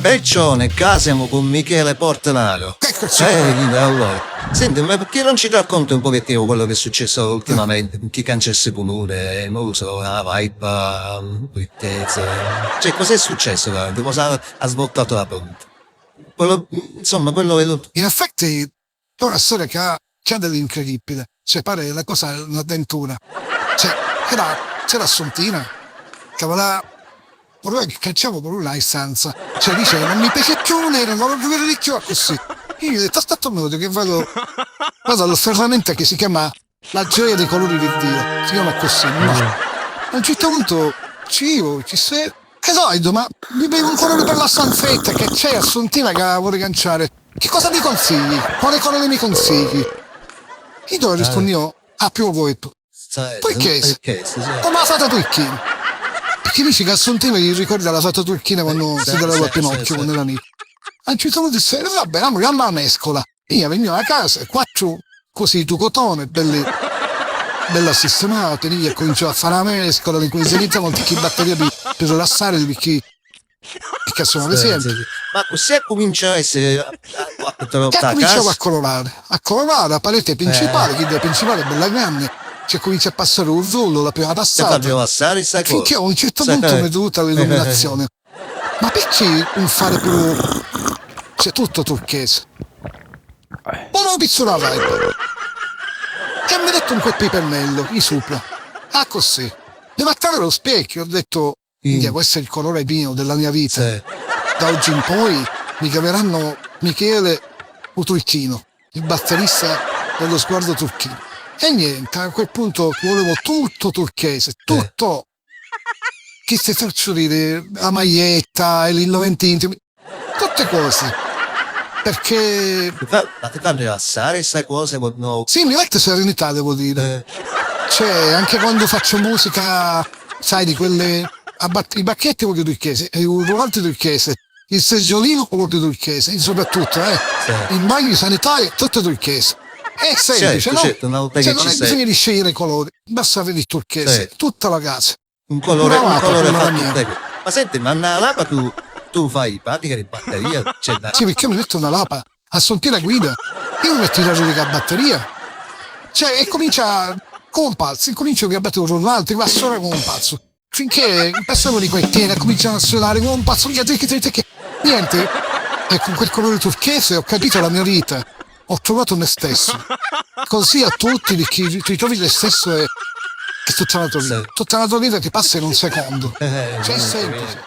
Peccione, qua siamo con Michele Portanaro. Eccoci. Allora. Senti, ma perché non ci racconti un pochettino quello che è successo ultimamente? Chi cancesse pure, non lo so, la vibe, tristezza. Cioè, cos'è successo veramente? Cosa ha svoltato la punta? Quello, insomma, quello è tutto. In effetti è una storia che ha dell'incredibile. Cioè, pare la cosa è un'avventura. Cioè, c'era Assuntina, che voleva che cacciavo con una istanza. Cioè, dice, non mi piace più nero, non voglio vedere di più così. Io gli ho detto, aspetta un minuto che vado allo ferramenta che si chiama La gioia dei colori del Dio. Si chiama così, no? A un certo punto ci sei. Che so, ma mi bevo un colore per la stanzetta che c'è Assuntina che la vuole canciare. Che cosa mi consigli? Quale colore mi consigli? Io dove rispondo io? Ah, più voi. Turchese. Come la fata turchina? Perché dici che Assuntina gli ricorda la fata turchina quando si dava a Pinocchio quando era lì. A un certo punto disse, vabbè, andiamo alla mescola. Io venivo a casa, quattro così tu cotone, bella sistemata, lì e cominciò a fare la mescola in cui si iniziano tutti i batterie per rilassare perché sono ad esempio. Ma se comincia a essere Che cominciavo a colorare la parete principale, che la principale è bella grande, cioè comincia a passare un rullo, la prima passata, finché a un certo punto mi è dovuta l'illuminazione. Ma perché non fare più, cioè tutto turchese? Ma non pizzola la vibe. Che mi ha detto un quel pipennello, di sopra. Ah così. Devo attrarre lo specchio, ho detto, questo è il colore mio della mia vita. Da oggi in poi mi chiameranno Michele Turchino, il batterista dello sguardo turchino. E niente, a quel punto volevo tutto turchese, tutto. Che se faccio dire, la maglietta, il indumento intimo, tutte cose. Perché... Ma ti fa rilassare queste cose? No. Sì, mi mette serenità, devo dire. Cioè, anche quando faccio musica, sai, di quelle... I bacchetti voglio turchese, il rulante turchese, il seggiolino voglio turchese, e soprattutto, il bagno sanitario, tutto turchese. È semplice, certo, no? Cioè, non è bisogno di scegliere i colori, basta avere il turchese, tutta la casa. Un colore fatto. Ma senti, ma una lapa tu fai pratica di batteria? Sì, perché mi metto una lapa a sentire la guida, io mi metto la rubrica a batteria. Cioè, e comincia come un pazzo, incomincio che abbattere un rullante, va solo come un pazzo. Finché passano di quei tieni, cominciano a suonare come un pazzo, niente. E con quel colore turchese ho capito la mia vita. Ho trovato me stesso. Così a tutti di chi ti trovi te stesso è tutta la tua vita. Tutta la tua vita ti passa in un secondo. Cioè è semplice.